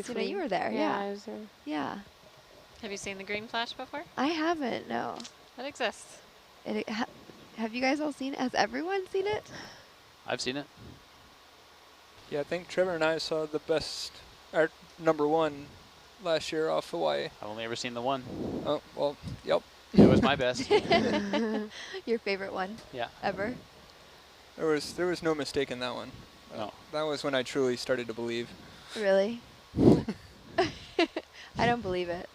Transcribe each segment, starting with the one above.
Sina, you were there. Yeah, Yeah. I was there. Yeah. Have you seen the green flash before? I haven't, no. It exists. Have you guys all seen it? Has everyone seen it? I've seen it. Yeah, I think Trevor and I saw the best, our #1 last year off Hawaii. I've only ever seen the one. Oh, well, yep. It was my best. Your favorite one? Yeah. Ever? There was no mistake in that one. No. That was when I truly started to believe. Really? I don't believe it,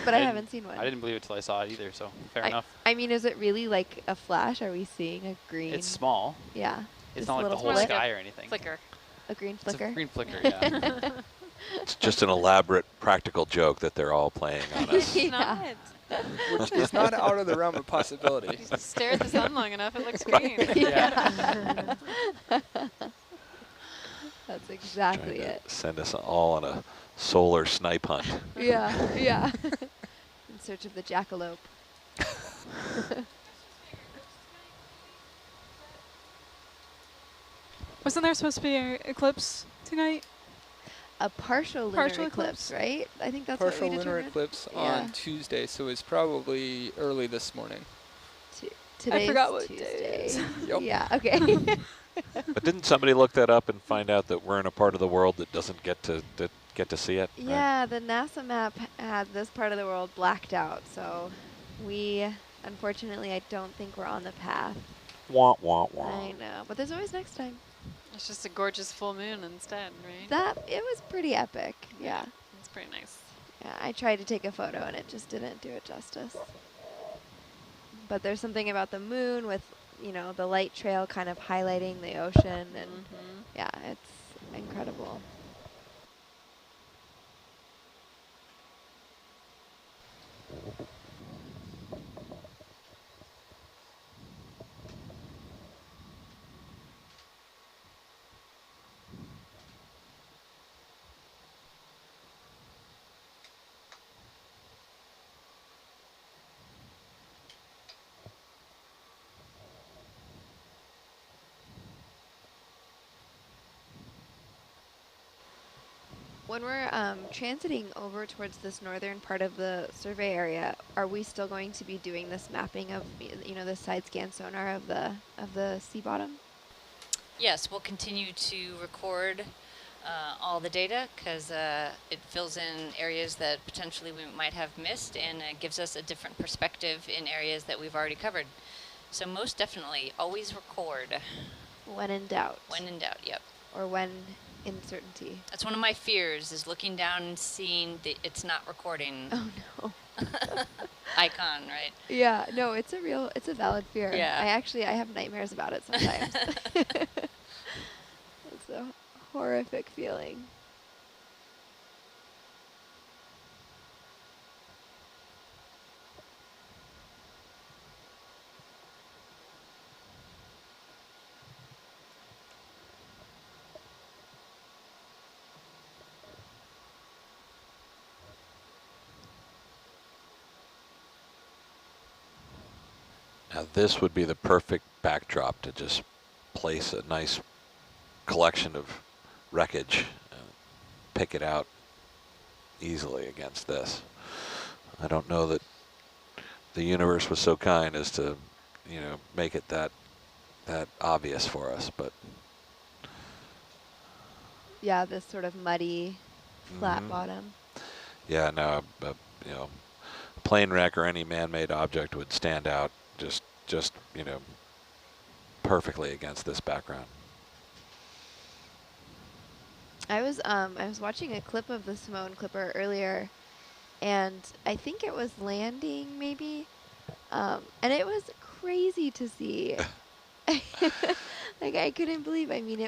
but I haven't seen one. I didn't believe it till I saw it either, so fair enough. I mean, is it really like a flash? Are we seeing a green? It's small. Yeah. It's Just not a like the little whole split? sky or anything. Flicker. A green flicker? It's a green flicker, yeah. It's just an elaborate practical joke that they're all playing on us. It's not. Which is not out of the realm of possibility. You just stare at the sun long enough, it looks green. Yeah. That's exactly Trying to it. send us all on a solar snipe hunt. Yeah, yeah. In search of the jackalope. Wasn't there supposed to be an eclipse tonight? A partial lunar eclipse, right? I think that's Partial what we lunar determined. eclipse Yeah. on Tuesday, so it's probably early this morning. Today's I forgot what Tuesday. day it is. Yep. Yeah, okay. But didn't somebody look that up and find out that we're in a part of the world that doesn't get to see it? Right? Yeah, the NASA map had this part of the world blacked out, so we, unfortunately, I don't think we're on the path. Wah, wah, wah. I know, but there's always next time. It's just a gorgeous full moon instead, right? It was pretty epic, yeah. It's pretty nice. Yeah, I tried to take a photo and it just didn't do it justice. But there's something about the moon with, you know, the light trail kind of highlighting the ocean, and yeah, it's incredible. When we're transiting over towards this northern part of the survey area, are we still going to be doing this mapping of, you know, the side scan sonar of the sea bottom? Yes, we'll continue to record all the data because it fills in areas that potentially we might have missed, and it gives us a different perspective in areas that we've already covered. So most definitely, always record. When in doubt. When in doubt, yep. Or when uncertainty. That's one of my fears, is looking down and seeing that it's not recording. Oh no. Icon, right? Yeah, no, it's a valid fear. Yeah. I have nightmares about it sometimes. It's a horrific feeling. Now this would be the perfect backdrop to just place a nice collection of wreckage, pick it out easily against this. I don't know that the universe was so kind as to, you know, make it that obvious for us, but Yeah, this sort of muddy, flat bottom. yeah, no, you know, a plane wreck or any man-made object would stand out just you know, perfectly against this background. I was watching a clip of the Simone Clipper earlier, and I think it was landing maybe, and it was crazy to see. Like, I couldn't believe. I mean,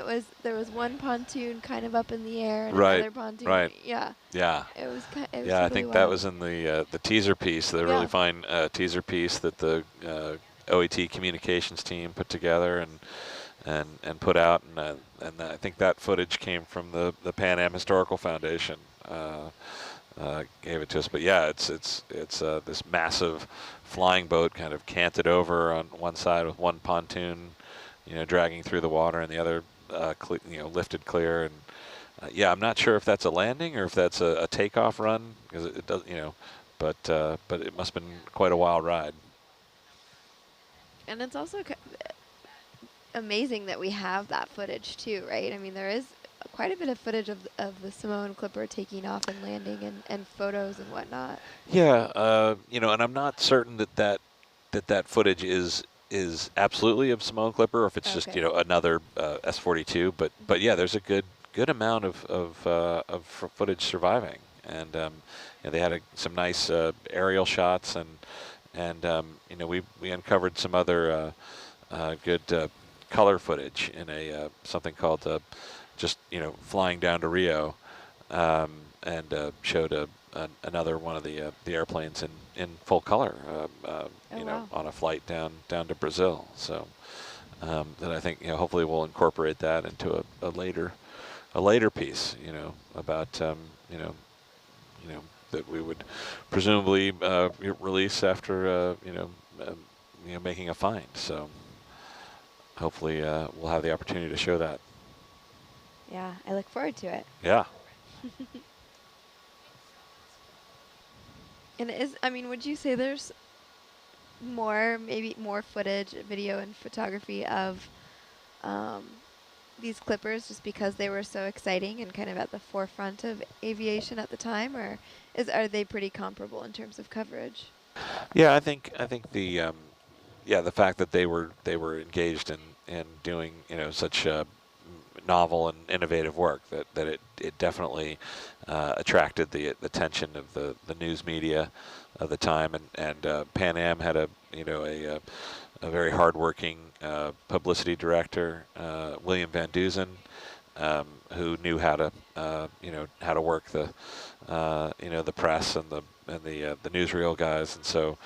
there was one pontoon kind of up in the air, and another pontoon. Right. Yeah. Yeah. It was Yeah, totally I think wild. that was in the teaser piece, the really fine teaser piece that the OET communications team put together and put out, and I think that footage came from the Pan Am Historical Foundation. Gave it to us, but yeah, it's this massive flying boat kind of canted over on one side with one pontoon, you know, dragging through the water, and the other, you know, lifted clear, yeah, I'm not sure if that's a landing or if that's a takeoff run, because it does, you know, but it must have been quite a wild ride. And it's also amazing that we have that footage too, right? I mean, there is quite a bit of footage of the Samoan Clipper taking off and landing, and photos and whatnot. Yeah, you know, and I'm not certain that footage is absolutely of Samoan Clipper, or if it's just, you know, another S42. But yeah, there's a good amount of footage surviving, and you know, they had some nice aerial shots, and you know, we uncovered some other good color footage in a something called just, you know, flying down to Rio, and showed another one of the airplanes in full color, you know, on a flight down to Brazil. So that I think, you know, hopefully we'll incorporate that into a later piece, you know, about you know that we would presumably release after you know making a find. So hopefully we'll have the opportunity to show that. Yeah, I look forward to it. Yeah. And I mean, would you say there's maybe more footage, video and photography of these Clippers just because they were so exciting and kind of at the forefront of aviation at the time, or are they pretty comparable in terms of coverage? Yeah, I think the yeah, the fact that they were engaged in doing, you know, such novel and innovative work that it definitely attracted the attention of the news media of the time, and Pan Am had a very hardworking publicity director, William Van Duzen, who knew how to work the the press and the newsreel guys, and so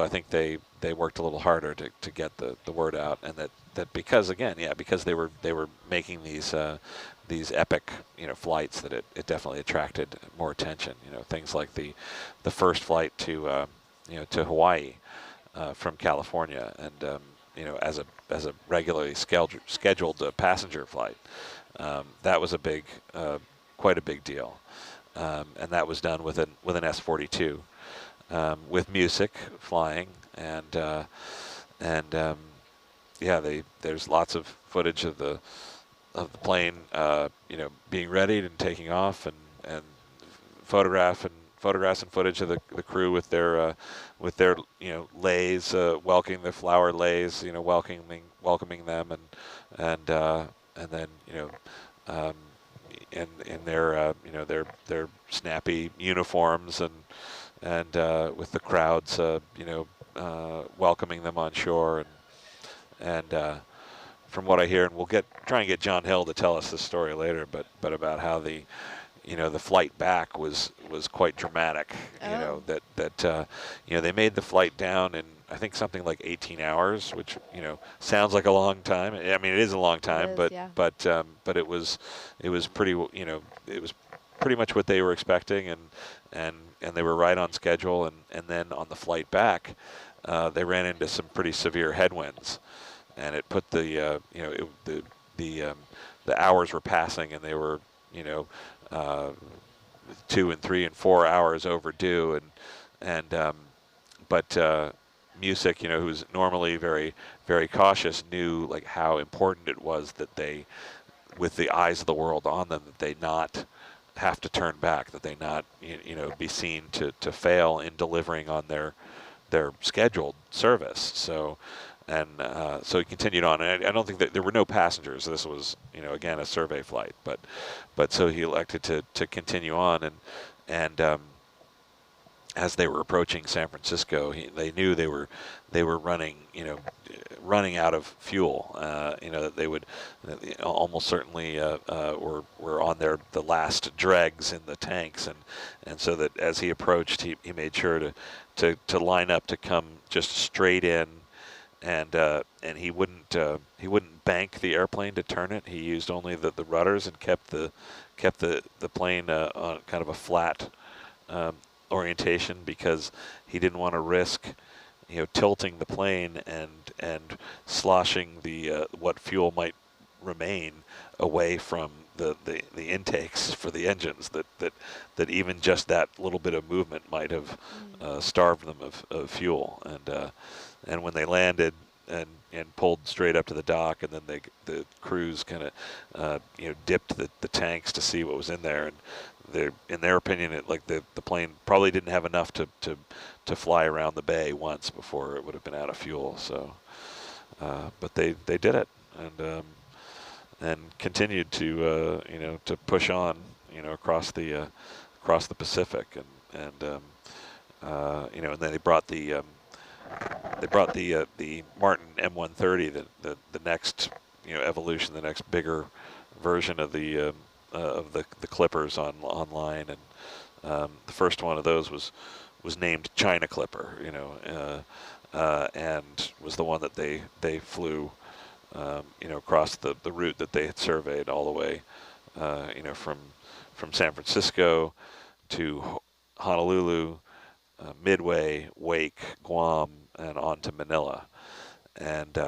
I think they worked a little harder to get the word out, and that because they were making these epic, you know, flights, that it definitely attracted more attention. You know, things like the first flight to to Hawaii from California, and you know, as a regularly scheduled passenger flight. That was quite a big deal, and that was done with an S42, with music flying, and yeah, there's lots of footage of the plane, you know, being readied and taking off, and photographs and footage of the crew with their you know, leis, welcoming the flower leis, you know, welcoming them, and then, you know, in their you know, their snappy uniforms, and with the crowds, you know, welcoming them on shore, and from what I hear, and we'll try and get John Hill to tell us this story later, but about how the flight back was quite dramatic. Oh. You know, that you know, they made the flight down in, I think, something like 18 hours, which, you know, sounds like a long time. I mean, it is a long time, but it was pretty, you know, it was pretty much what they were expecting, and they were right on schedule, and then on the flight back, they ran into some pretty severe headwinds, and it put the you know, the hours were passing, and they were, you know, 2 and 3 and 4 hours overdue, but Music, you know, who's normally very, very cautious, knew like how important it was that they, with the eyes of the world on them, that they not have to turn back, that they not, you know, be seen to fail in delivering on their scheduled service. So, and so he continued on, and I don't think that there were no passengers. This was, you know, again, a survey flight, but so he elected to continue on, and as they were approaching San Francisco, they knew they were running, you know, running out of fuel. You know, that they would almost certainly were on the last dregs in the tanks, and so that as he approached, he made sure to line up to come just straight in, and he wouldn't bank the airplane to turn it. He used only the rudders and kept the plane on kind of a flat orientation, because he didn't want to risk, you know, tilting the plane and sloshing the what fuel might remain away from the intakes for the engines, that even just that little bit of movement might have starved them of fuel. And when they landed and pulled straight up to the dock, and then the crews kind of dipped the tanks to see what was in there, and in their opinion, the plane probably didn't have enough to fly around the bay once before it would have been out of fuel. So, but they did it, and continued to to push on across the Pacific, and and then they brought the Martin M130, the next evolution, the next bigger version of the Clippers online, and the first one of those was named China Clipper, and was the one that they flew across the route that they had surveyed all the way from San Francisco to Honolulu, Midway, Wake, Guam, and on to Manila. And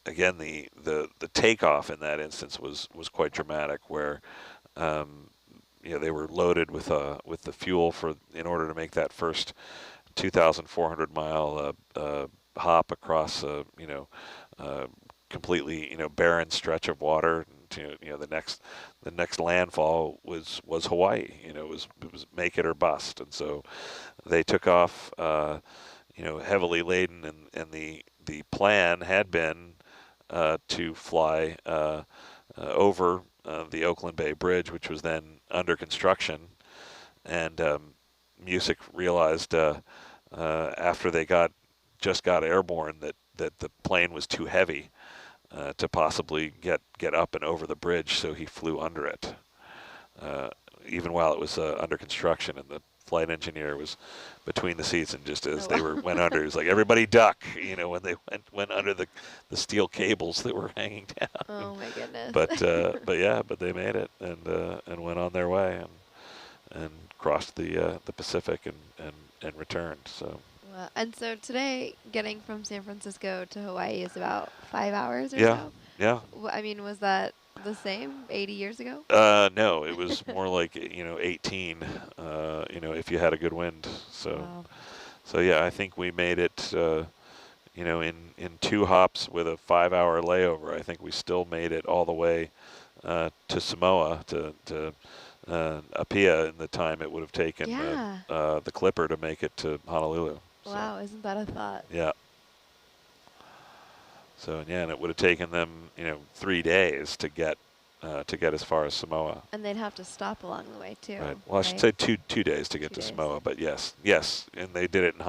again, the takeoff in that instance was quite dramatic, where they were loaded with the fuel in order to make that first 2,400 mile hop across completely barren stretch of water. The next landfall was Hawaii. It was make it or bust, and so they took off heavily laden, and the plan had been to fly over the Oakland Bay Bridge, which was then under construction. And Music realized after they just got airborne that the plane was too heavy to possibly get up and over the bridge, so he flew under it, even while it was under construction, and the flight engineer was between the seats, and just as they went under, he was like, "Everybody duck!" When they went under the steel cables that were hanging down. Oh my goodness! But they made it, and went on their way, and crossed the Pacific and returned. So. Wow. And so today, getting from San Francisco to Hawaii is about 5 hours or Yeah. so? Yeah. I mean, was that the same 80 years ago? No, it was more like 18. If you had a good wind. So, Wow. so yeah, I think we made it. In 2 hops with a 5-hour layover. I think we still made it all the way to Samoa to Apia in the time it would have taken the Clipper to make it to Honolulu. Wow, isn't that a thought? Yeah. So yeah, and it would have taken them 3 days to get as far as Samoa. And they'd have to stop along the way too. Right. Well, I should say two days to get to Samoa, but yes, and they did it in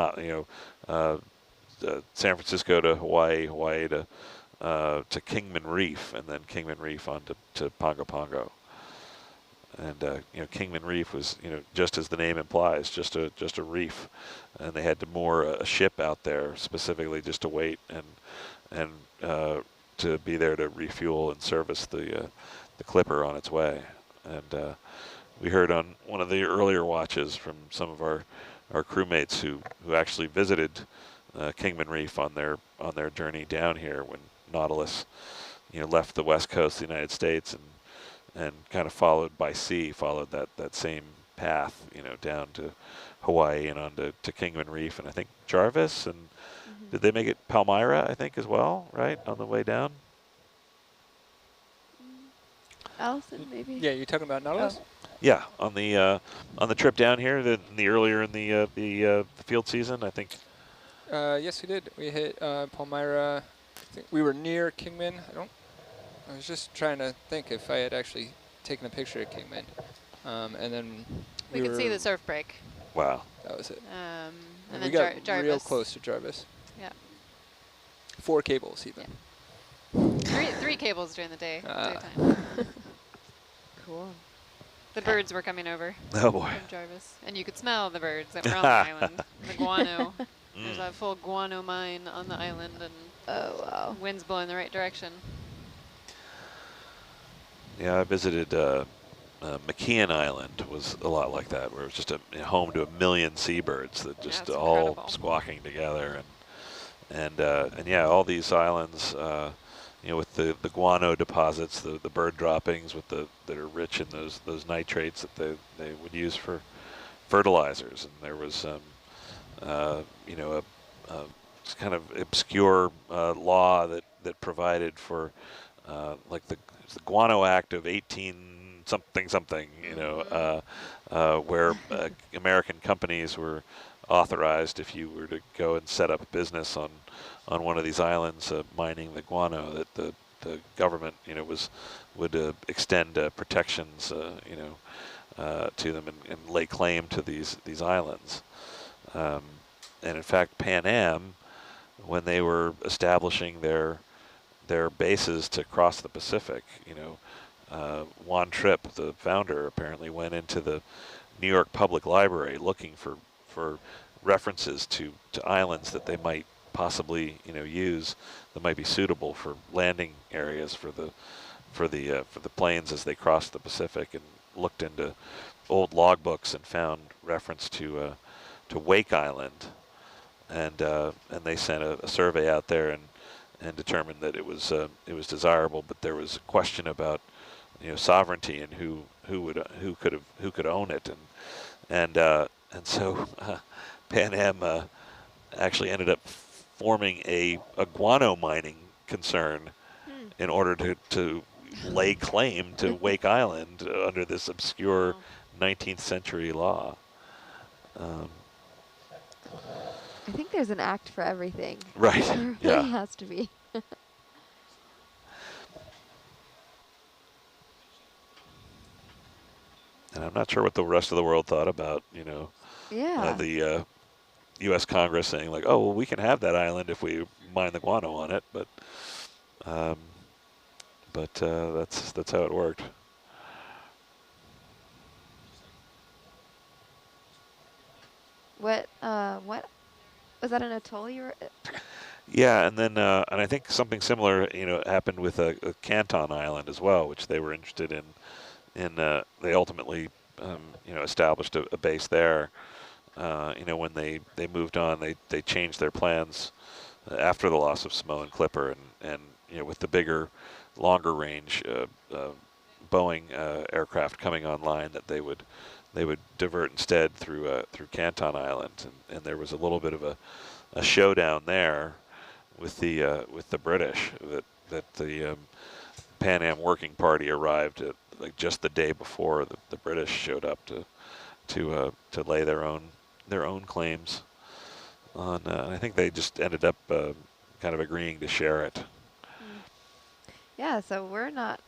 San Francisco to Hawaii, Hawaii to Kingman Reef, and then Kingman Reef on to Pongo Pongo. And Kingman Reef was just as the name implies, just a reef, and they had to moor a ship out there specifically just to wait and to be there to refuel and service the Clipper on its way. And we heard on one of the earlier watches from some of our crewmates who actually visited Kingman Reef on their journey down here when Nautilus left the west coast of the United States and kind of followed that same path, down to Hawaii and on to Kingman Reef, and I think Jarvis, and did they make it Palmyra, I think, as well, right, on the way down? Allison, maybe? Yeah, you're talking about Nautilus? Oh. Yeah, on the trip down here, earlier in the field season, I think. Yes, we did. We hit Palmyra. I think we were near Kingman. I was just trying to think if I had actually taken a picture of Kingman. And then We could see the surf break. Wow. That was it. And And then we got Jarvis. real close to Jarvis. Yeah. 4 cables even. Three cables during the day. Ah. Daytime. Cool. The birds were coming over Oh boy. from Jarvis. And you could smell the birds that were on the island. The guano. There's a full guano mine on the island, and Oh, wow. wind's blowing the right direction. Yeah, I visited McKeon Island. Was a lot like that, where it was just a home to 1 million seabirds that just it's all incredible. squawking together, and yeah, all these islands, you know, with the guano deposits, the bird droppings with that are rich in those nitrates that they would use for fertilizers. And there was you know, a kind of obscure law that provided for like the Guano Act of 18 something something, you know, where American companies were authorized, if you were to go and set up a business on one of these islands mining the guano, that the government, you know, would extend protections, you know, to them and lay claim to these islands. And in fact, Pan Am, when they were establishing their bases to cross the Pacific, you know, Juan Tripp, the founder, apparently went into the New York Public Library looking for references to islands that they might possibly, you know, use that might be suitable for landing areas for the planes as they crossed the Pacific, and looked into old logbooks and found reference to Wake Island, and they sent a survey out there and determined that it was desirable, but there was a question about, you know, sovereignty and who could own it, and so Pan Am actually ended up forming a guano mining concern in order to lay claim to Wake Island under this obscure 19th century law. I think there's an act for everything. Right. There really Yeah. has to be. And I'm not sure what the rest of the world thought about, you know, Yeah. the U.S. Congress saying like, oh, well, we can have that island if we mine the guano on it, but that's how it worked. What was that, an atoll you were? Yeah, and then and I think something similar, you know, happened with a Canton Island as well, which they were interested in. They ultimately, you know, established a base there. You know, when they moved on, they changed their plans after the loss of Samoan Clipper, and you know, with the bigger, longer range Boeing aircraft coming online, that they would divert instead through Canton Island, and there was a little bit of a showdown there with the British, that the Pan Am Working Party arrived at like just the day before the British showed up to lay their own claims on. I think they just ended up kind of agreeing to share it. Yeah, so we're not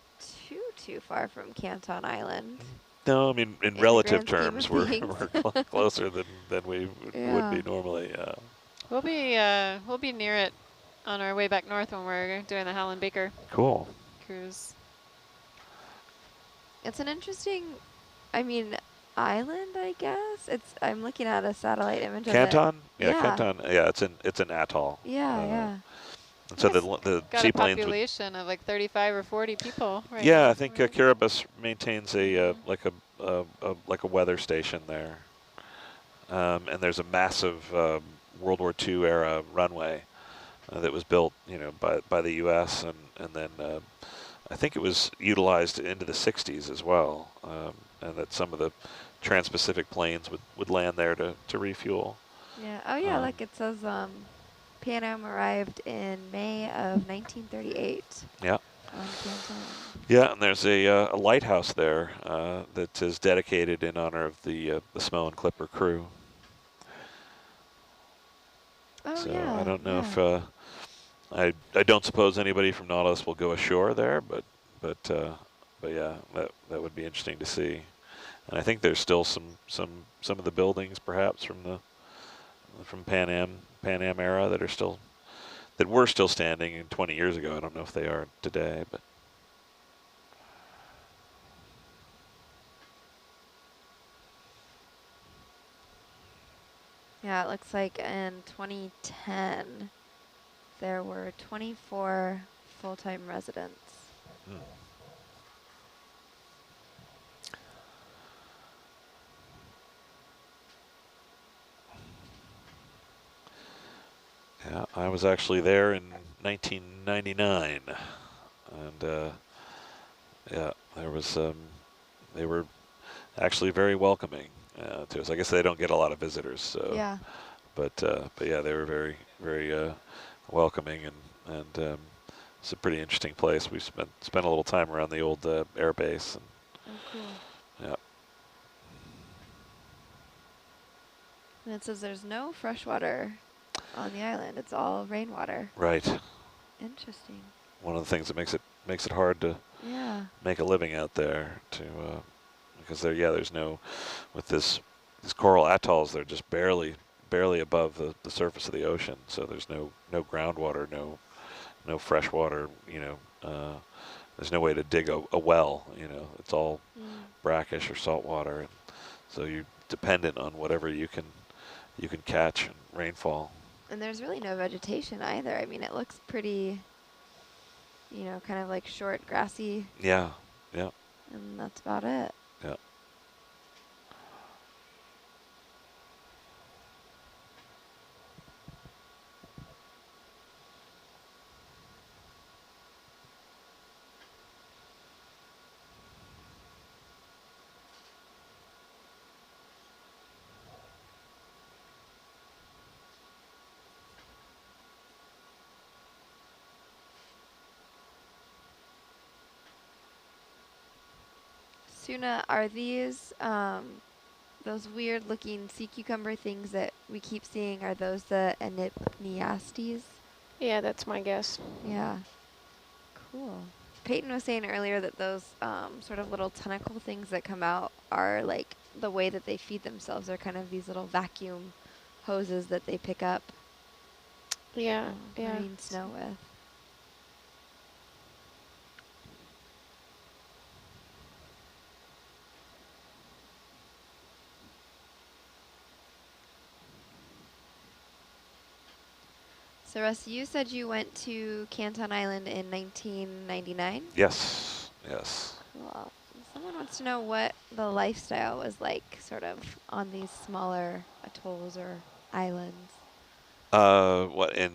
too far from Canton Island. No, I mean in the relative grand scheme terms, of we're things. closer than we would Yeah. be normally. We'll be near it on our way back north when we're doing the Howland Baker Cool. cruise. It's an interesting, I mean, island, I guess. I'm looking at a satellite image of it. Canton? Yeah, Yeah. Canton. Yeah, it's an atoll. Yeah, yeah. And so Yes, the got a seaplanes would. population of like 35 or 40 people. Right Yeah, now, I think right? Kiribati maintains a like a weather station there, and there's a massive World War II era runway that was built, you know, by the U.S. and then I think it was utilized into the 60s as well, and that some of the Trans-Pacific planes would land there to refuel. Yeah. Oh, yeah, look, it says Pan Am arrived in May of 1938. Yeah. On Canton. Yeah, and there's a lighthouse there that is dedicated in honor of the Samoan Clipper crew. Oh, So yeah. I don't know yeah. if I don't suppose anybody from Nautilus will go ashore there, but yeah, that would be interesting to see. And I think there's still some of the buildings perhaps from Pan Am era that were still standing in 20 years ago. I don't know if they are today, but. Yeah, it looks like in 2010, there were 24 full-time residents. Yeah, I was actually there in 1999, and yeah, there was they were actually very welcoming to us. I guess they don't get a lot of visitors, so Yeah. but yeah, they were very welcoming, and it's a pretty interesting place. We spent a little time around the old air base. And, Oh, cool. yeah. And it says there's no fresh water on the island. It's all rainwater. Right. Interesting. One of the things that makes it hard to Yeah. make a living out there, because there's no, with these coral atolls, they're just barely above the surface of the ocean. So there's no groundwater, no fresh water. There's no way to dig a well. It's all brackish or salt water, and so you're dependent on whatever you can catch in rainfall. And there's really no vegetation either. I mean, it looks pretty, kind of like short, grassy. Yeah, yeah. And that's about it. Yeah. Suna, are these those weird looking sea cucumber things that we keep seeing, are those the Anypniastes? Yeah, that's my guess. Yeah. Cool. Peyton was saying earlier that those sort of little tentacle things that come out are like the way that they feed themselves. They're kind of these little vacuum hoses that they pick up Yeah, yeah. marine snow with. So Russ, you said you went to Canton Island in 1999? Yes, yes. Cool. Someone wants to know what the lifestyle was like sort of on these smaller atolls or islands. What, in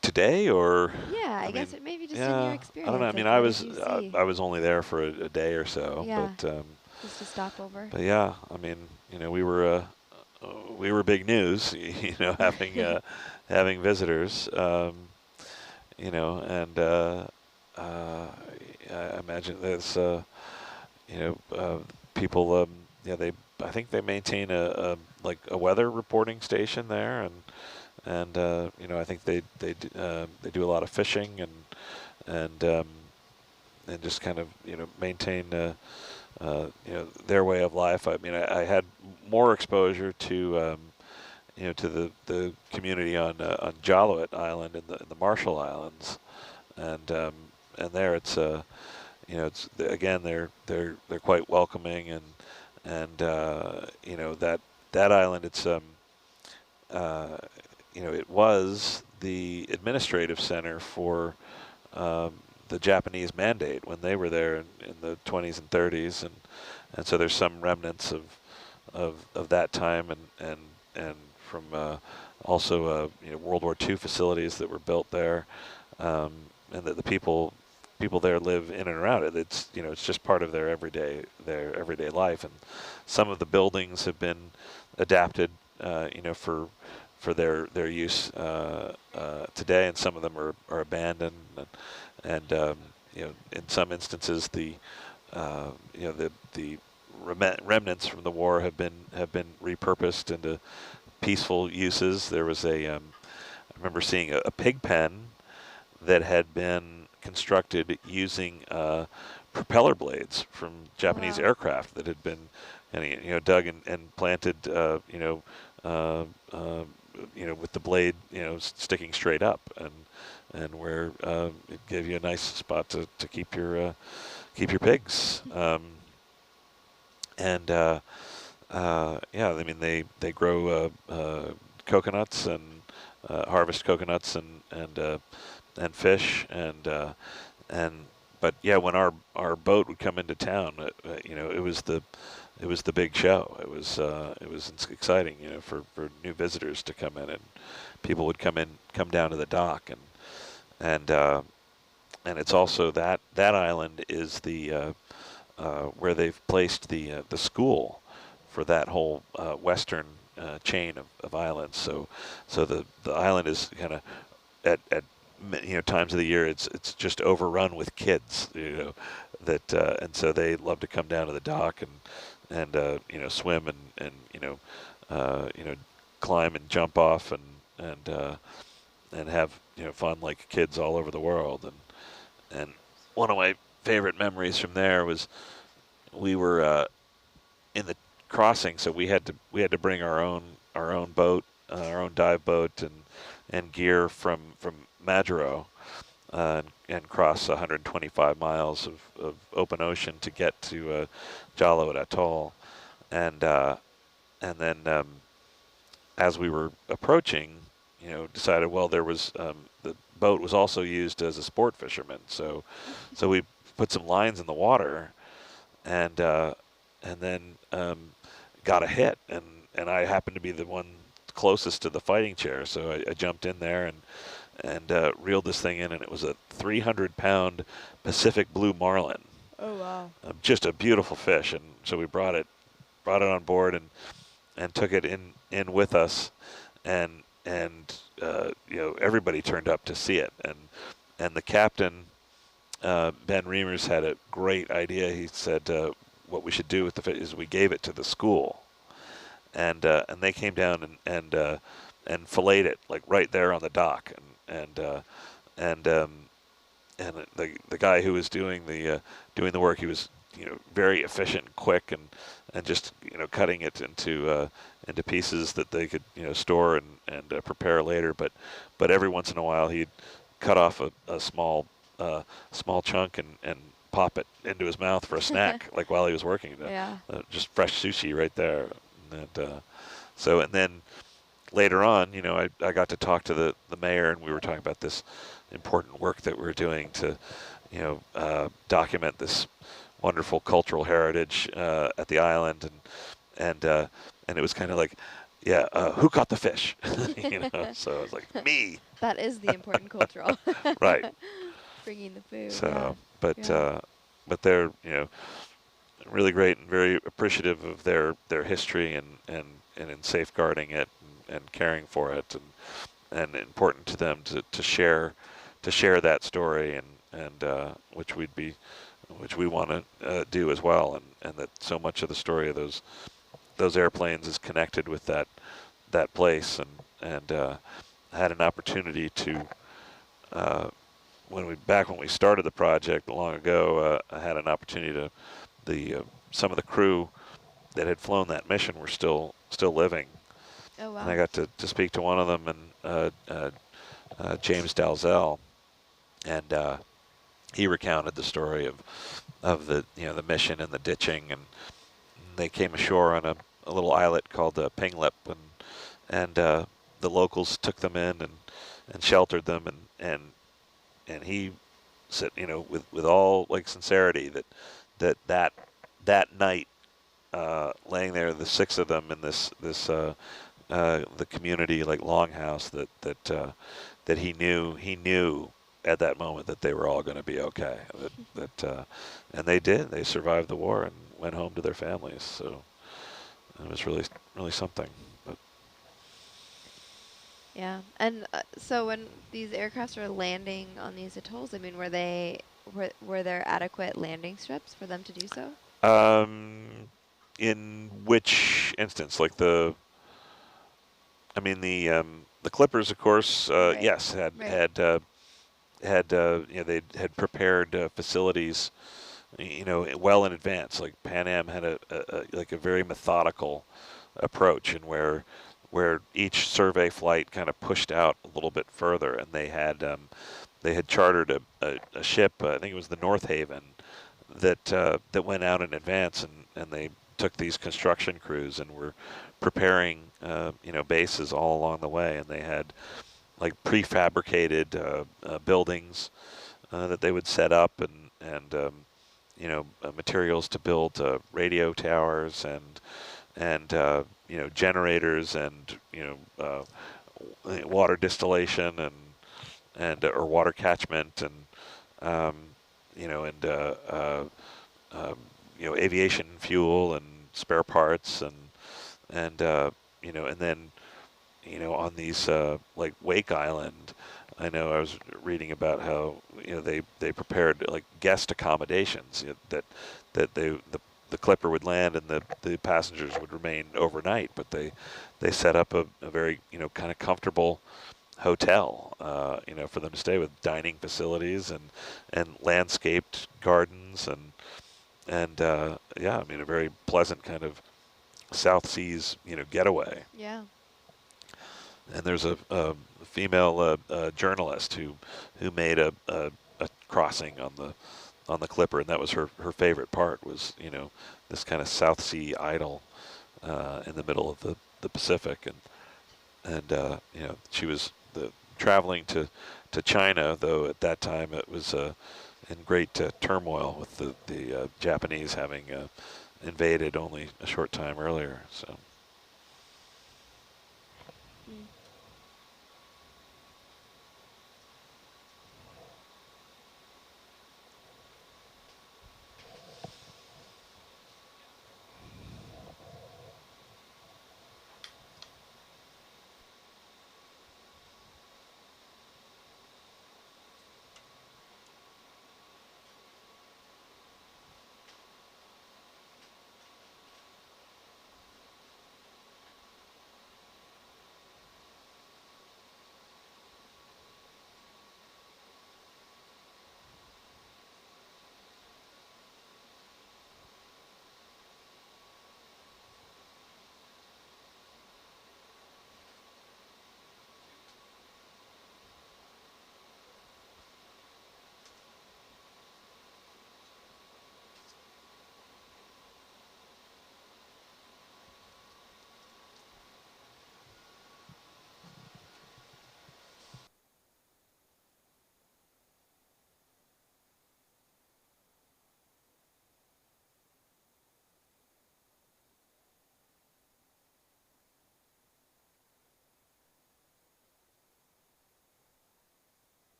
today, or? Yeah, I guess mean, maybe just yeah, in your experience. I don't know. I like, mean, what did you see? I was only there for a day or so, Yeah. but Just to stop over. but yeah, I mean, we were big news, having visitors, and I imagine there's people, I think they maintain a weather reporting station there, and I think they do a lot of fishing and just kind of maintain their way of life. I mean, I had more exposure to to the community on Jalowit Island in the Marshall Islands, and there it's it's again they're quite welcoming, and that island, it's it was the administrative center for the Japanese mandate when they were there in the 20s and 30s, and so there's some remnants of that time, and from also World War II facilities that were built there, and that the people there live in and around it. It's it's just part of their everyday life, and some of the buildings have been adapted for their use today, and some of them are abandoned, and in some instances the remnants from the war have been repurposed into peaceful uses. There was I remember seeing a pig pen that had been constructed using propeller blades from Japanese aircraft that had been dug and planted with the blade sticking straight up, and where it gave you a nice spot to keep your pigs. Yeah, I mean they grow coconuts and harvest coconuts and fish, but yeah, when our boat would come into town, it was the big show. It was exciting, for new visitors to come in, and people would come down to the dock, and it's also that island is the where they've placed the school for that whole western chain of islands. So the island is kind of at times of the year it's just overrun with kids, that and so they love to come down to the dock and swim and climb and jump off and have fun like kids all over the world. And one of my favorite memories from there was we were in the crossing, so we had to bring our own boat, our own dive boat and gear from Majuro, and cross 125 miles of open ocean to get to Jalo Atoll, and then as we were approaching, decided, well, there was the boat was also used as a sport fisherman, so we put some lines in the water, and then got a hit, and I happened to be the one closest to the fighting chair, so I jumped in there and reeled this thing in, and it was a 300-pound Pacific blue marlin. Oh wow! Just a beautiful fish, and so we brought it on board and took it in with us, and everybody turned up to see it, and the captain, Ben Reimers, had a great idea. He said what we should do with the fish is we gave it to the school, and they came down and filleted it like right there on the dock, and the guy who was doing the work, he was very efficient and quick, and just cutting it into pieces that they could store and prepare later. But every once in a while he'd cut off a small chunk and pop it into his mouth for a snack, like while he was working. Yeah. Just fresh sushi right there. And then later on, I got to talk to the mayor, and we were talking about this important work that we're doing to document this wonderful cultural heritage at the island, and it was kind of like, yeah, who caught the fish? So I was like, me. That is the important cultural. Right. Bringing the food. So, yeah. but they're really great and very appreciative of their history and in safeguarding it and caring for it, and important to them to share that story, and which we want to do as well, and that so much of the story of those airplanes is connected with that place, and had an opportunity to when we started the project long ago, I had an opportunity to some of the crew that had flown that mission were still living. Oh wow. And I got to speak to one of them, and James Dalzell, and he recounted the story of the the mission and the ditching, and they came ashore on a little islet called Pinglip, and the locals took them in and sheltered them, and he said, with all sincerity, that night, laying there, the six of them in this the community longhouse, that he knew at that moment that they were all going to be okay. And they did. They survived the war and went home to their families. So it was really something. But yeah, and so when these aircrafts were landing on these atolls, I mean, were there adequate landing strips for them to do so? In which instance, the Clippers, of course, Right. yes, they had prepared facilities, well in advance. Like Pan Am had a very methodical approach, and where each survey flight kind of pushed out a little bit further, and they had chartered a ship, I think it was the North Haven, that went out in advance, and they took these construction crews and were preparing bases all along the way, and they had prefabricated generators that they would set up, and materials to build radio towers and generators and water distillation and or water catchment, and you know, and you know, aviation fuel and spare parts, and you know, and then you know, on these like Wake Island, I know I was reading about how, you know, they prepared like guest accommodations, you know, that the clipper would land and the passengers would remain overnight, but they set up a very, you know, kind of comfortable hotel, you know, for them to stay, with dining facilities and landscaped gardens, and yeah, I mean, a very pleasant kind of South Seas, you know, getaway. Yeah. And there's a female journalist who made a crossing on the Clipper, and that was her favorite part, was, you know, this kind of South Sea idyll in the middle of the Pacific, and you know, she was traveling to China, though at that time it was in great turmoil with the Japanese having invaded only a short time earlier. So. Mm.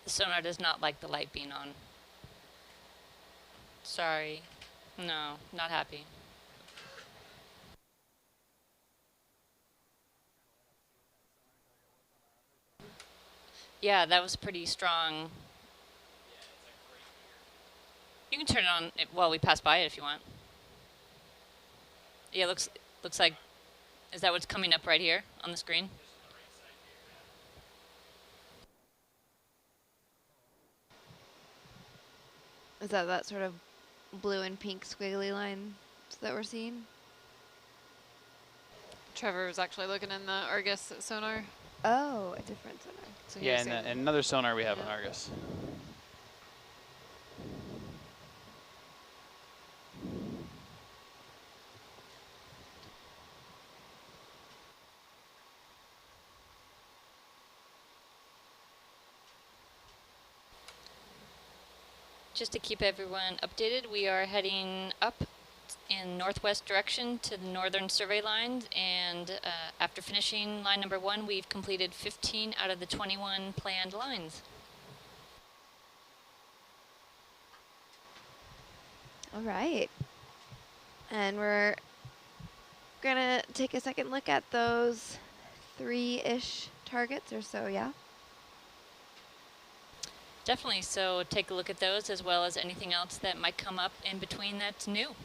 The sonar does not like the light being on. Sorry. No, not happy. Yeah, that was pretty strong. You can turn it on while we pass by it if you want. Yeah, looks like, is that what's coming up right here on the screen? Is that sort of blue and pink squiggly line that we're seeing? Trevor was actually looking in the Argus sonar. Oh, a different sonar. So he Yeah, was and, saying- and another sonar we have on Yeah. Argus. Just to keep everyone updated, we are heading up in northwest direction to the northern survey lines, and after finishing line number 1, we've completed 15 out of the 21 planned lines. All right. And we're gonna take a second look at those 3-ish targets or so, yeah? Definitely, so take a look at those as well as anything else that might come up in between that's new.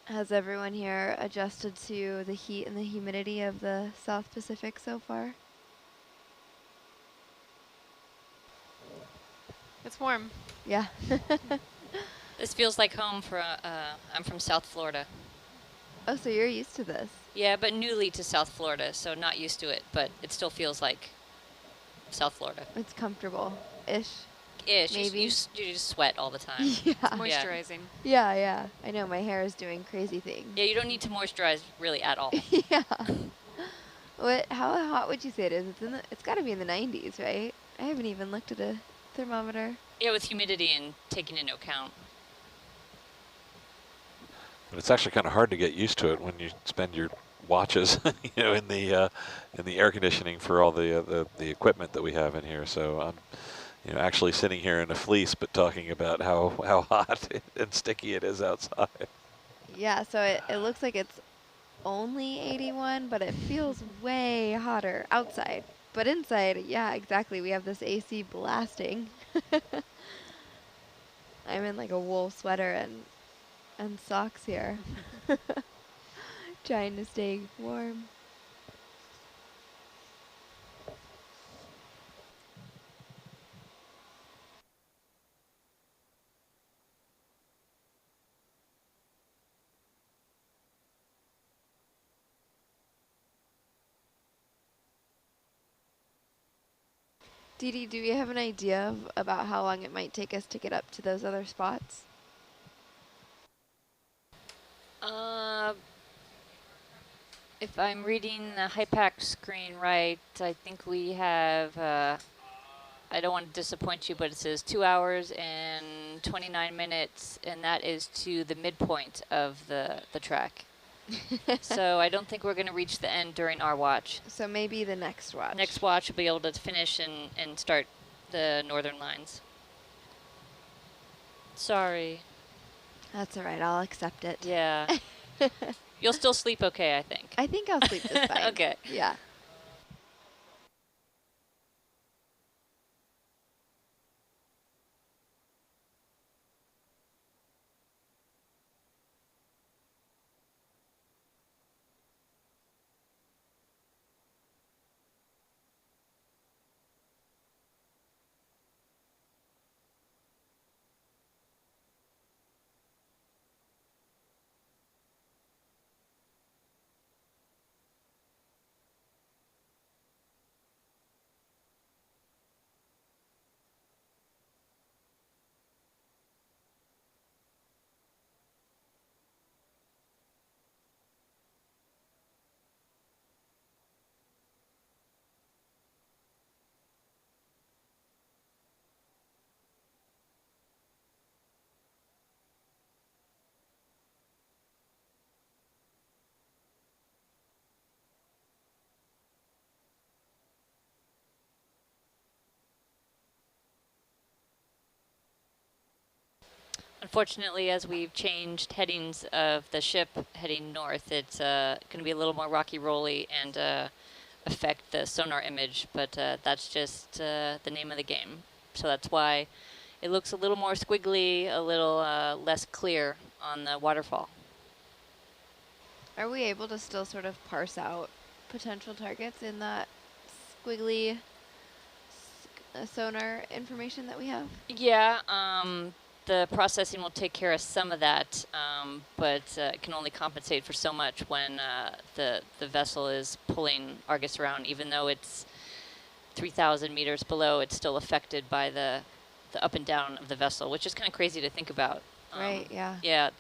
Has everyone here adjusted to the heat and the humidity of the South Pacific so far? It's warm. Yeah. This feels like home for, I'm from South Florida. Oh, so you're used to this. Yeah, but newly to South Florida, so not used to it, but it still feels like South Florida. It's comfortable-ish. Ish. Maybe. You just sweat all the time. Yeah. Moisturizing. Yeah, yeah. I know, my hair is doing crazy things. Yeah, you don't need to moisturize really at all. Yeah. How hot would you say it is? It's got to be in the 90s, right? I haven't even looked at a thermometer. Yeah, with humidity and taking into account. But it's actually kind of hard to get used to it when you spend your watches, in the air conditioning for all the equipment that we have in here. So I'm, actually sitting here in a fleece, but talking about how hot and sticky it is outside. Yeah, so it looks like it's only 81, but it feels way hotter outside. But inside, yeah, exactly. We have this AC blasting. I'm in like a wool sweater and socks here. Trying to stay warm. Dee Dee, do you have an idea about how long it might take us to get up to those other spots? If I'm reading the HYPACK screen right, I think we have, I don't want to disappoint you, but it says 2 hours and 29 minutes, and that is to the midpoint of the track. So I don't think we're going to reach the end during our watch. So maybe the next watch. Next watch will be able to finish and start the northern lines. Sorry. That's all right. I'll accept it. Yeah. You'll still sleep okay, I think. I think I'll sleep just fine. Okay. Yeah. unfortunately, as we've changed headings of the ship heading north, it's going to be a little more rocky rolly and affect the sonar image, but that's just the name of the game. So that's why it looks a little more squiggly, a little less clear on the waterfall. Are we able to still sort of parse out potential targets in that squiggly sonar information that we have? Yeah, the processing will take care of some of that, but it can only compensate for so much when the vessel is pulling Argus around. Even though it's 3,000 meters below, it's still affected by the up and down of the vessel, which is kind of crazy to think about. Right, yeah. Yeah.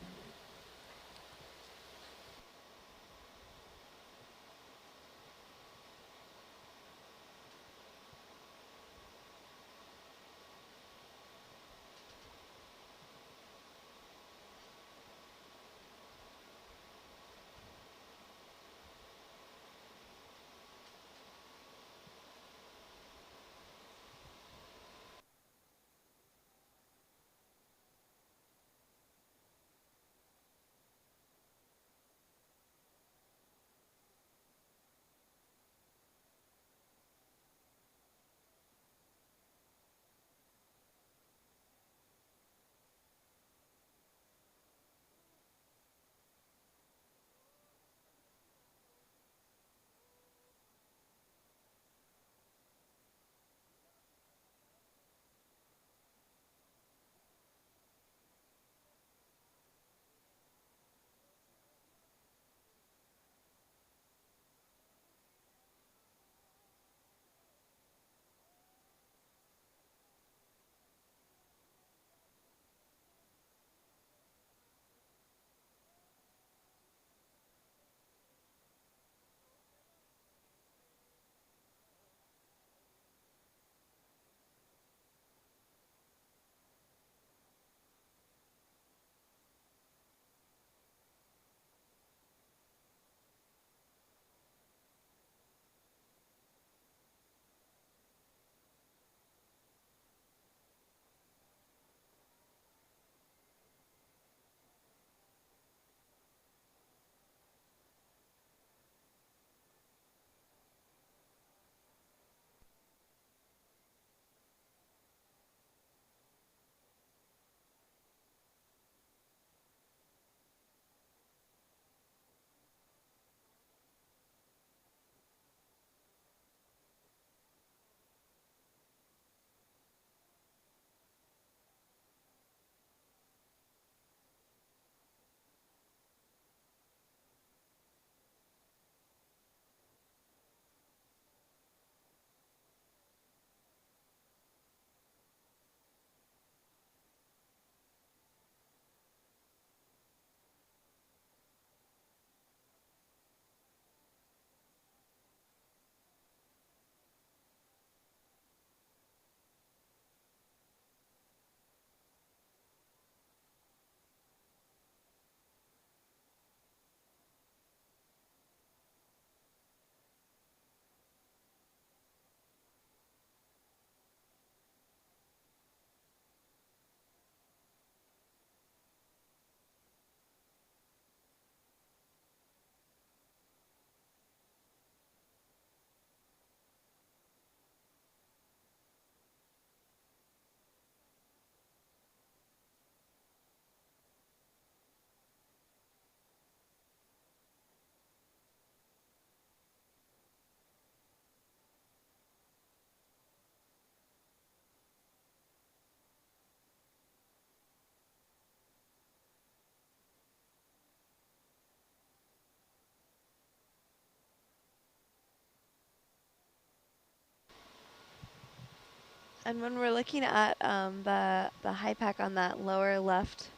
And when we're looking at the high pack on that lower left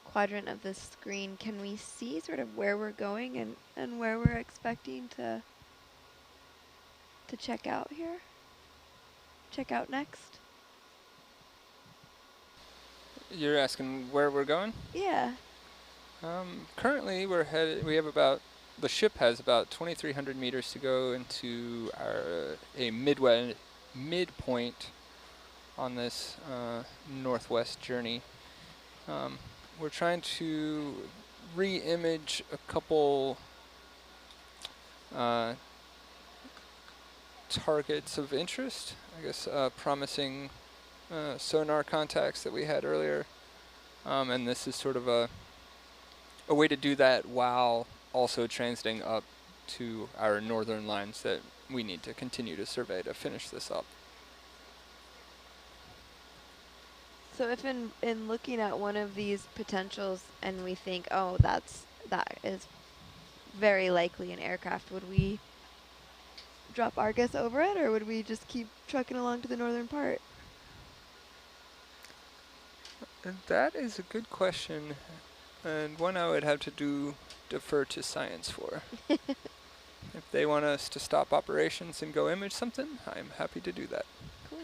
quadrant of the screen, can we see sort of where we're going and where we're expecting to check out here? Check out next? You're asking where we're going? Yeah. Currently, we're headed. We have about the ship has about 2,300 meters to go into our a midpoint on this northwest journey. we're trying to re-image a couple targets of interest. I guess promising sonar contacts that we had earlier. And this is sort of a way to do that while also transiting up to our northern lines that we need to continue to survey to finish this up. So if in looking at one of these potentials and we think, oh, that is very likely an aircraft, would we drop Argus over it, or would we just keep trucking along to the northern part? And that is a good question, and one I would have to defer to science for. If they want us to stop operations and go image something, I'm happy to do that. Cool.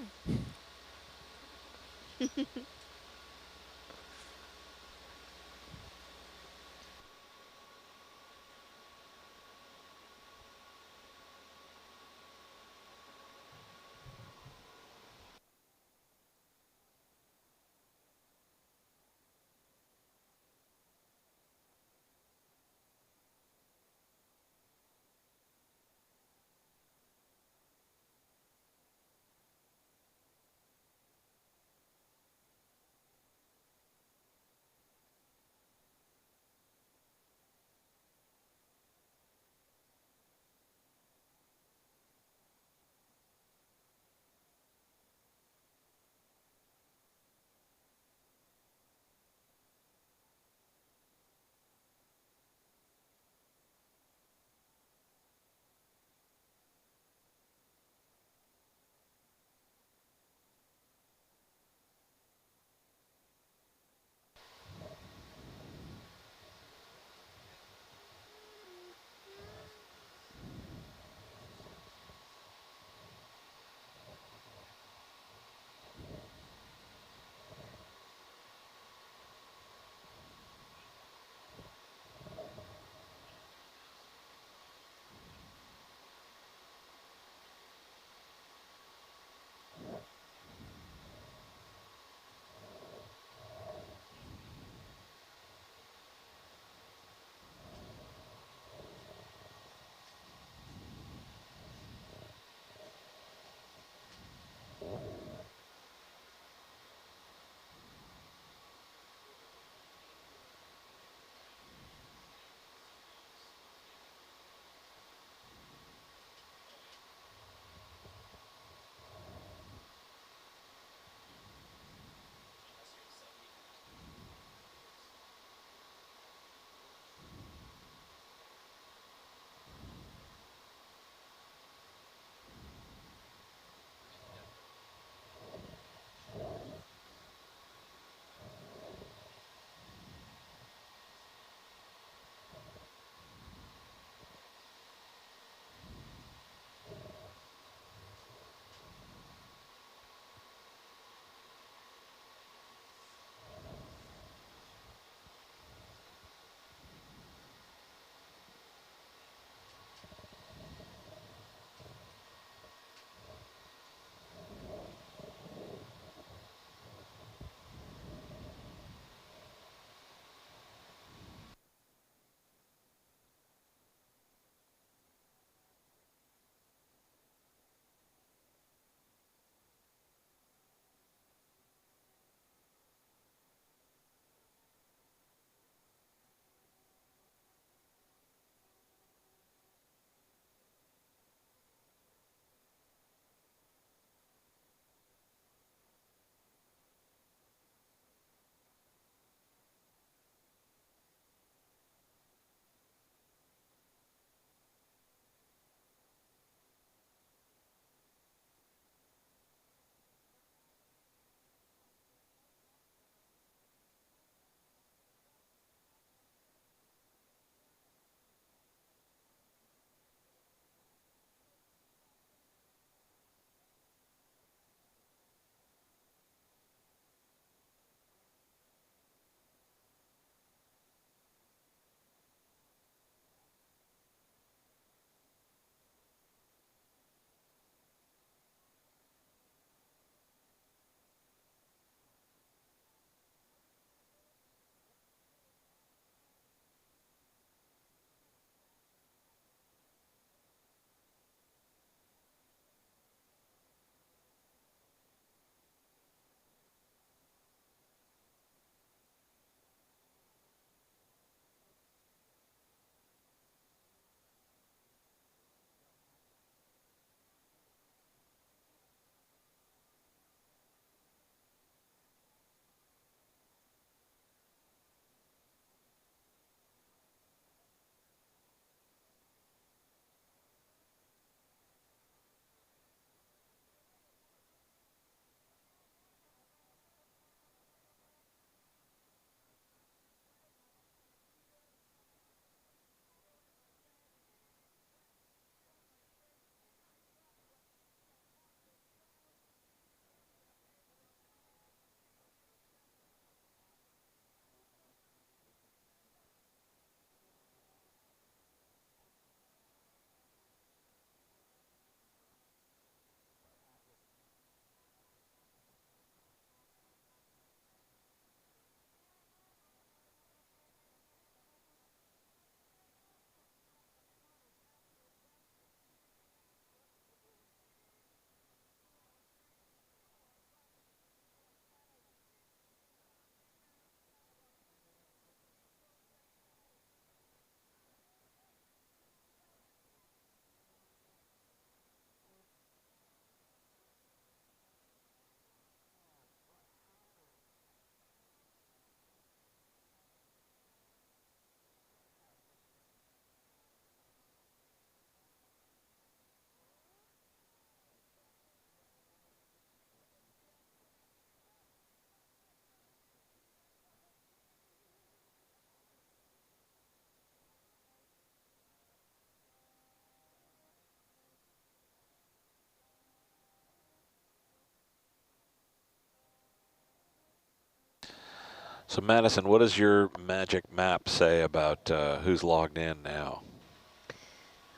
So Madison, what does your magic map say about who's logged in now?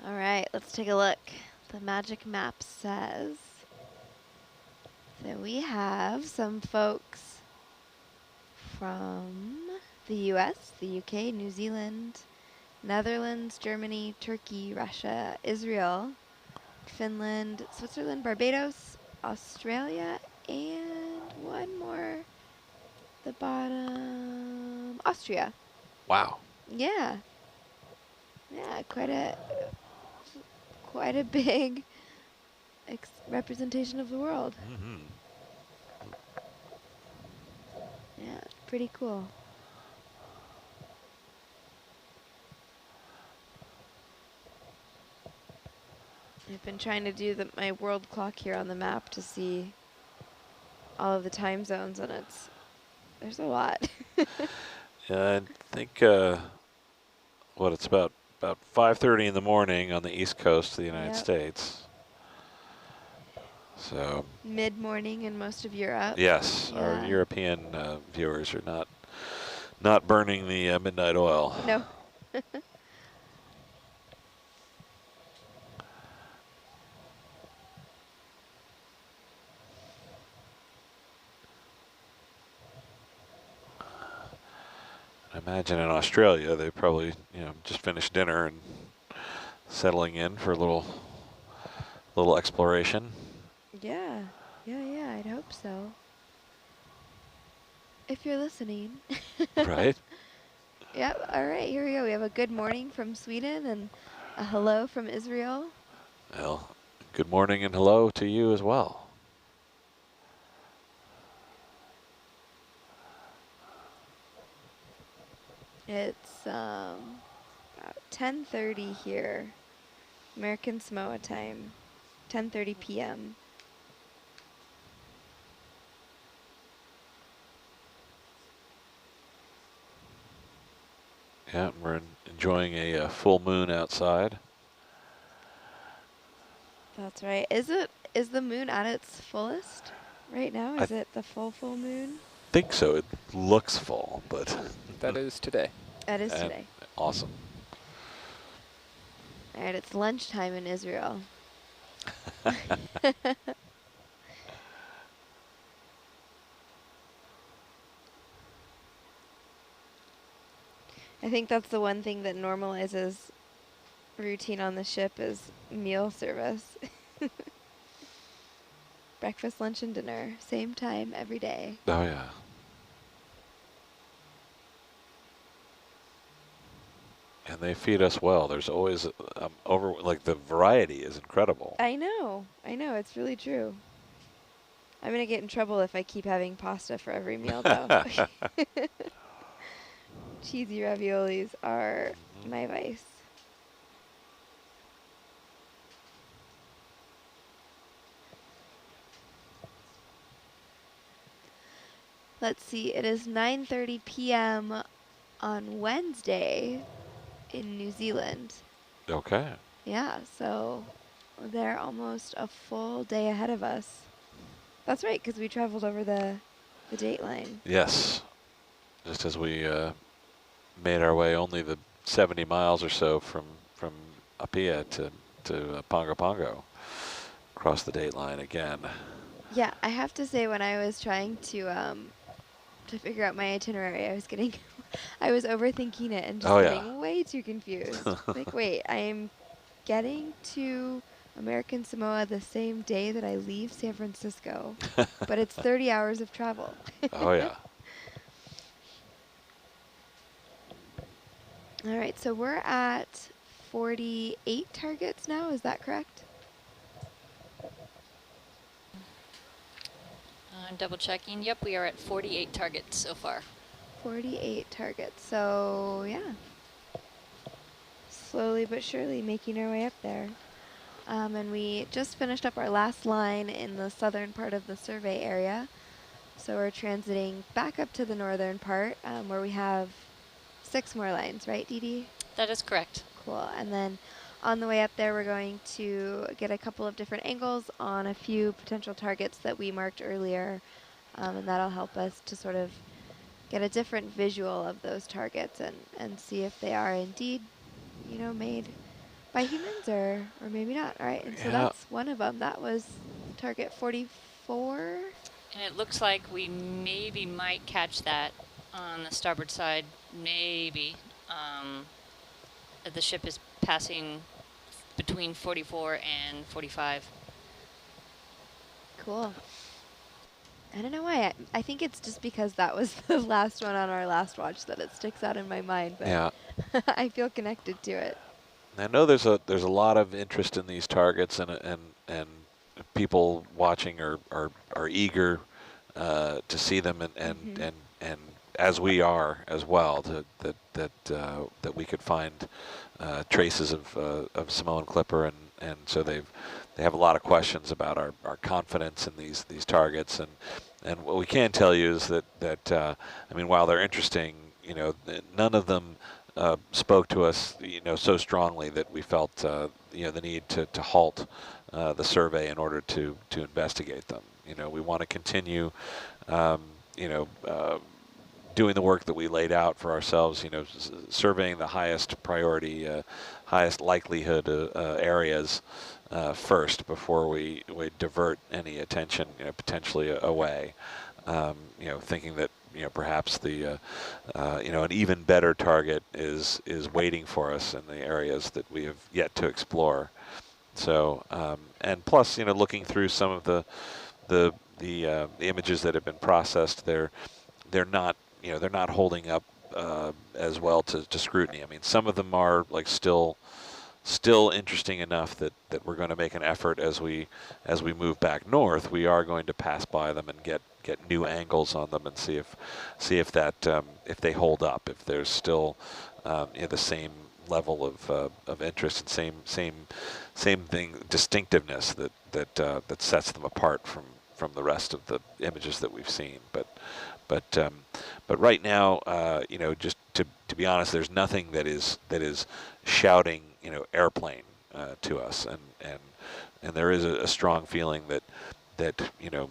All right, let's take a look. The magic map says that we have some folks from the US, the UK, New Zealand, Netherlands, Germany, Turkey, Russia, Israel, Finland, Switzerland, Barbados, Australia, and one more, the bottom, Austria. Wow. Yeah. Yeah, quite a big representation of the world. Mm-hmm. Yeah, pretty cool. I've been trying to do my world clock here on the map to see all of the time zones, and there's a lot. Yeah, I think what it's about 5:30 in the morning on the East Coast of the United Yep. States. So Mid-morning in most of Europe. yes, Yeah. our European viewers are not burning the midnight oil. No. I imagine in Australia they probably just finished dinner and settling in for a little exploration. Yeah. Yeah, I'd hope so. If you're listening. Right. Yep, all right, here we go. We have a good morning from Sweden and a hello from Israel. Well, good morning and hello to you as well. It's about 10:30 here, American Samoa time, 10:30 p.m. Yeah, we're enjoying a full moon outside. That's right. Is the moon at its fullest right now? Is it the full moon? Think so. It looks full, but That is today. That is and today. awesome. All right, it's lunchtime in Israel. I think that's the one thing that normalizes routine on the ship is meal service. Breakfast, lunch, and dinner, same time every day. Oh yeah. And they feed us well. There's always the variety is incredible. I know, it's really true. I'm gonna get in trouble if I keep having pasta for every meal, though. Cheesy raviolis are my vice. Let's see, it is 9:30 p.m. on Wednesday in New Zealand. Okay. Yeah, so they're almost a full day ahead of us. That's right, because we traveled over the date line. Yes. Just as we made our way only the 70 miles or so from Apia to Pongo Pongo, across the date line again. Yeah, I have to say, when I was trying to figure out my itinerary, I was overthinking it and just getting way too confused. Like, wait, I am getting to American Samoa the same day that I leave San Francisco, but it's 30 hours of travel. Oh yeah. All right, so we're at 48 targets now, is that correct? Double checking. Yep, we are at 48 targets so far. 48 targets, so yeah. Slowly but surely making our way up there. And we just finished up our last line in the southern part of the survey area. So we're transiting back up to the northern part where we have 6 more lines, right, Dee Dee? That is correct. Cool. And then on the way up there, we're going to get a couple of different angles on a few potential targets that we marked earlier. And that'll help us to sort of get a different visual of those targets and see if they are indeed, you know, made by humans or maybe not. All right, and so Yeah. that's one of them. That was target 44. And it looks like we maybe might catch that on the starboard side, maybe. The ship is passing between 44 and 45. Cool. I don't know why. I think it's just because that was the last one on our last watch that it sticks out in my mind. But Yeah. I feel connected to it. I know there's a lot of interest in these targets, and people watching are eager to see them, and as we are as well, that we could find traces of Samoan clipper, and so they have a lot of questions about our confidence in these targets, and what we can tell you is that I mean, while they're interesting, you know, none of them spoke to us, you know, so strongly that we felt, you know, the need to halt the survey in order to investigate them. You know, we want to continue, you know, doing the work that we laid out for ourselves. You know, surveying the highest priority, highest likelihood areas first before we divert any attention, you know, potentially away. You know, thinking that, you know, perhaps the you know, an even better target is waiting for us in the areas that we have yet to explore. So and plus, you know, looking through some of the images that have been processed, they're not, you know, they're not holding up as well to scrutiny. I mean, some of them are like still interesting enough that we're going to make an effort as we move back north. We are going to pass by them and get new angles on them and see if that if they hold up, if there's still you know, the same level of interest and same thing, distinctiveness that sets them apart from the rest of the images that we've seen. But right now, you know, just to be honest, there's nothing that is shouting, you know, airplane to us, and there is a strong feeling that you know,